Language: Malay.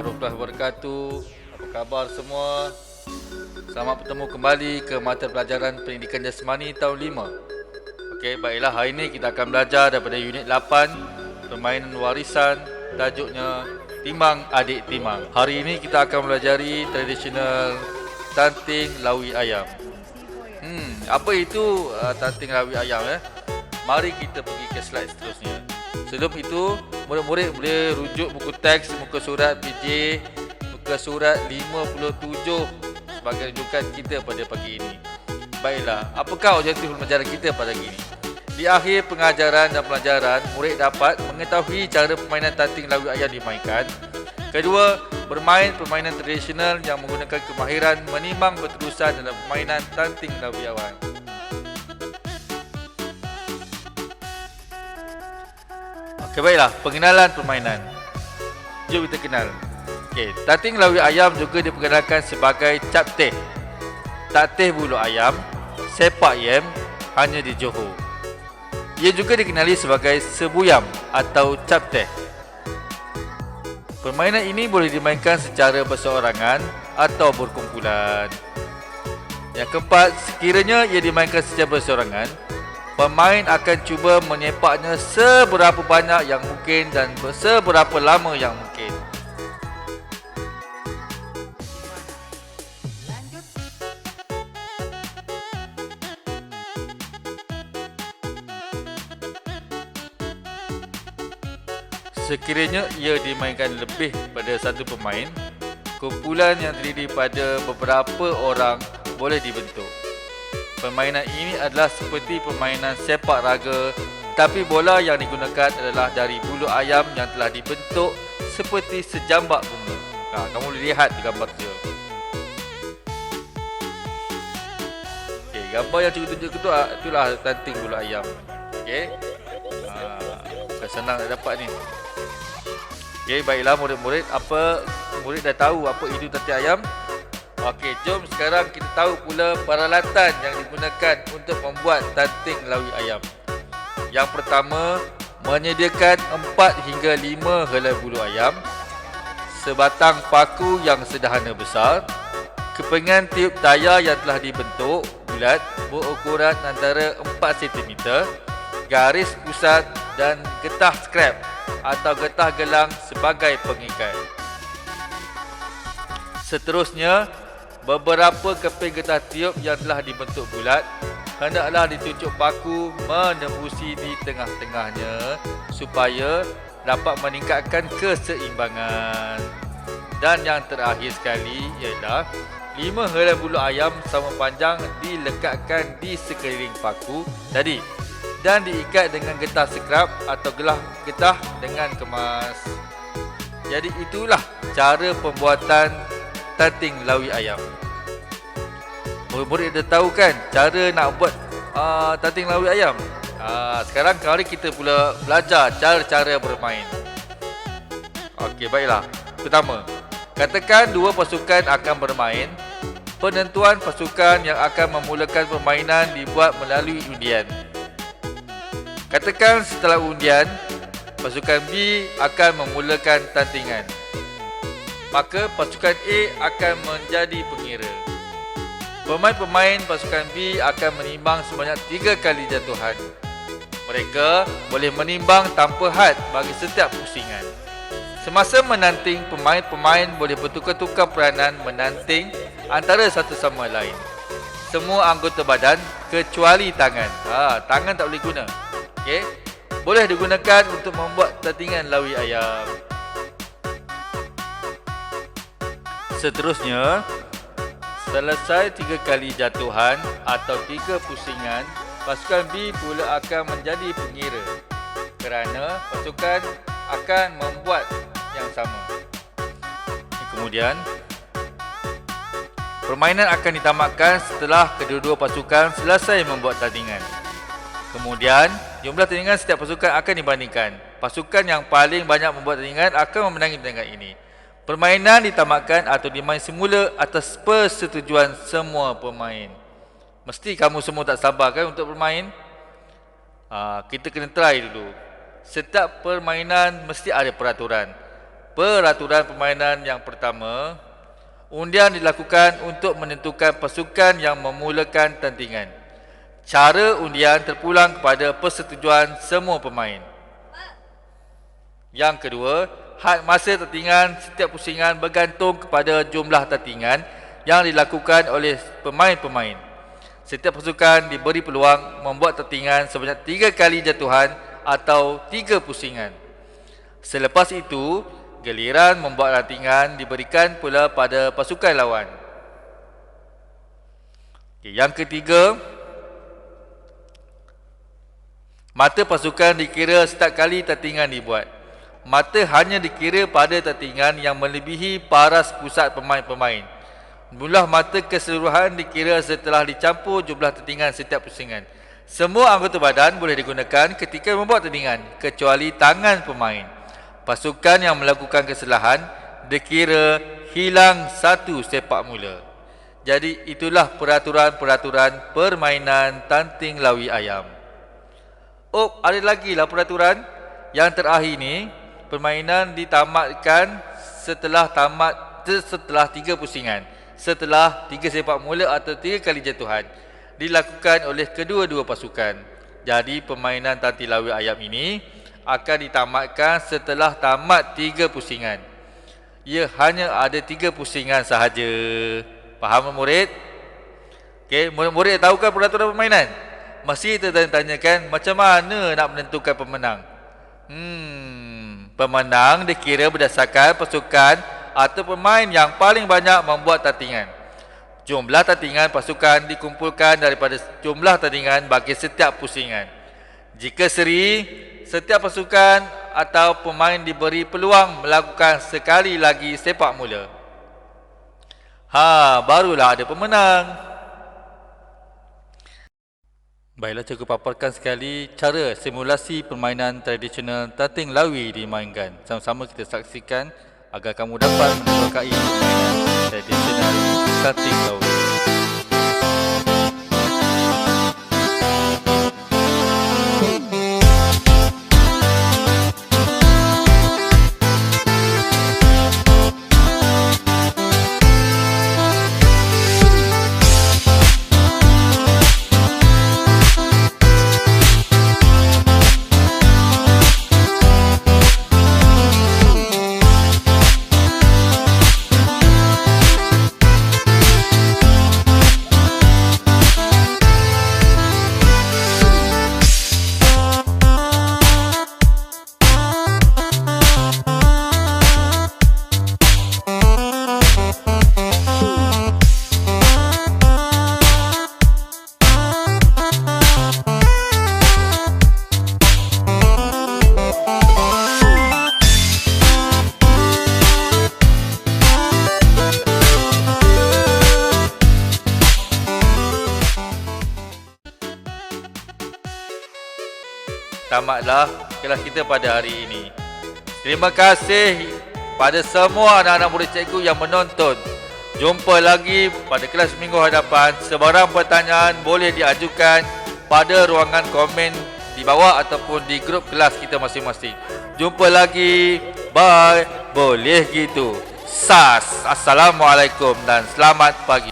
warahmatullahi wabarakatuh. Apa khabar semua? Selamat bertemu kembali ke mata pelajaran Pendidikan Jasmani tahun 5. Okey, baiklah, hari ini kita akan belajar daripada unit 8, permainan warisan, tajuknya Timbang Adik Timbang. Hari ini kita akan belajari tradisional tanting lawi ayam. Apa itu tanting lawi ayam? Mari kita pergi ke slide seterusnya. Sebelum itu, murid-murid boleh rujuk buku teks, muka surat PJ, muka surat 57 sebagai rujukan kita pada pagi ini. Baiklah, apakah objektif pembelajaran kita pada pagi ini? Di akhir pengajaran dan pelajaran, murid dapat mengetahui cara permainan tanting lawi ayam dimainkan. Kedua, bermain permainan tradisional yang menggunakan kemahiran menimbang berterusan dalam permainan tanting lawi ayam. Okey, baiklah, pengenalan permainan. Jom kita kenal. Okey, tanting lawi ayam juga diperkenalkan sebagai capteh. Tateh bulu ayam, sepak yam hanya di Johor. Ia juga dikenali sebagai sebuyam atau capteh. Permainan ini boleh dimainkan secara berseorangan atau berkumpulan. Yang keempat, sekiranya ia dimainkan secara berseorangan, pemain akan cuba menyepaknya seberapa banyak yang mungkin dan seberapa lama yang mungkin. Sekiranya ia dimainkan lebih pada satu pemain, kumpulan yang terdiri pada beberapa orang boleh dibentuk. Permainan ini adalah seperti permainan sepak raga, tetapi bola yang digunakan adalah dari bulu ayam yang telah dibentuk seperti sejambak bunga. Kamu boleh lihat di gambar tu. Okey, gambar yang cikgu tunjuk tu itulah tanting bulu ayam. Okey. Bukan senang nak dapat ni. Okey, baiklah murid-murid, murid dah tahu apa itu tanting ayam? Okey, jom sekarang kita tahu pula peralatan yang digunakan untuk membuat tanting lawi ayam. Yang pertama, menyediakan 4 hingga 5 helai bulu ayam, sebatang paku yang sederhana besar, kepingan tiup tayar yang telah dibentuk bulat berukuran antara 4 cm, garis pusat dan getah scrap atau getah gelang sebagai pengikat. Seterusnya, beberapa keping getah tiup yang telah dibentuk bulat hendaklah ditunjuk paku menembusi di tengah-tengahnya supaya dapat meningkatkan keseimbangan. Dan yang terakhir sekali ialah 5 helai bulu ayam sama panjang dilekatkan di sekeliling paku tadi dan diikat dengan getah scrap atau getah dengan kemas. Jadi itulah cara pembuatan tanting lawi ayam. Murid-murid dah tahu kan cara nak buat tanting lawi ayam? Sekarang mari kita pula belajar cara-cara bermain. Okey, baiklah. Pertama, katakan dua pasukan akan bermain. Penentuan pasukan yang akan memulakan permainan dibuat melalui undian. Katakan setelah undian, pasukan B akan memulakan tantingan. Maka pasukan A akan menjadi pengira. Pemain-pemain pasukan B akan menimbang sebanyak 3 kali jatuhan. Mereka boleh menimbang tanpa had bagi setiap pusingan. Semasa menanting, pemain-pemain boleh bertukar-tukar peranan menanting antara satu sama lain. Semua anggota badan kecuali tangan. Tangan tak boleh guna. Okey? Boleh digunakan untuk membuat tantingan lawi ayam. Seterusnya, selesai 3 kali jatuhan atau 3 pusingan, pasukan B pula akan menjadi pengira kerana pasukan akan membuat yang sama. Kemudian, permainan akan ditamatkan setelah kedua-dua pasukan selesai membuat tandingan. Kemudian, jumlah tandingan setiap pasukan akan dibandingkan. Pasukan yang paling banyak membuat tandingan akan memenangi pertandingan ini. Permainan ditamatkan atau dimain semula atas persetujuan semua pemain. Mesti kamu semua tak sabar kan untuk bermain? Kita kena try dulu. Setiap permainan mesti ada peraturan. Peraturan permainan yang pertama, undian dilakukan untuk menentukan pasukan yang memulakan tandingan. Cara undian terpulang kepada persetujuan semua pemain. Yang kedua, had masa tandingan setiap pusingan bergantung kepada jumlah tandingan yang dilakukan oleh pemain-pemain. Setiap pasukan diberi peluang membuat tandingan sebanyak 3 kali jatuhan atau 3 pusingan. Selepas itu, giliran membuat rantingan diberikan pula pada pasukan lawan. Yang ketiga, mata pasukan dikira setiap kali tandingan dibuat. Mata hanya dikira pada tandingan yang melebihi paras pusat pemain-pemain. Jumlah mata keseluruhan dikira setelah dicampur jumlah tandingan setiap pusingan. Semua anggota badan boleh digunakan ketika membuat tandingan, kecuali tangan pemain. Pasukan yang melakukan kesalahan dikira hilang 1 sepak mula. Jadi itulah peraturan-peraturan permainan tanting lawi ayam. Oh, ada lagi lah peraturan. Yang terakhir ni, permainan ditamatkan setelah 3 pusingan. Setelah 3 sepak mula atau 3 kali jatuhan dilakukan oleh kedua-dua pasukan. Jadi permainan tanting lawi ayam ini akan ditamatkan setelah tamat 3 pusingan. Ia hanya ada 3 pusingan sahaja. Faham murid? Okey, murid-murid tahukah peraturan permainan? Masih tertanya-tanyakan macam mana nak menentukan pemenang. Pemenang dikira berdasarkan pasukan atau pemain yang paling banyak membuat tandingan. Jumlah tandingan pasukan dikumpulkan daripada jumlah tandingan bagi setiap pusingan. Jika seri, setiap pasukan atau pemain diberi peluang melakukan sekali lagi sepak mula. Barulah ada pemenang. Baiklah, cikgu paparkan sekali cara simulasi permainan tradisional tanting lawi dimainkan. Sama-sama kita saksikan agar kamu dapat menerokai permainan tradisional tanting lawi. Tamatlah kelas kita pada hari ini. Terima kasih pada semua anak-anak murid cikgu yang menonton. Jumpa lagi pada kelas minggu hadapan. Sebarang pertanyaan boleh diajukan pada ruangan komen di bawah ataupun di grup kelas kita masing-masing. Jumpa lagi. Bye. Boleh gitu. SAS. Assalamualaikum dan selamat pagi.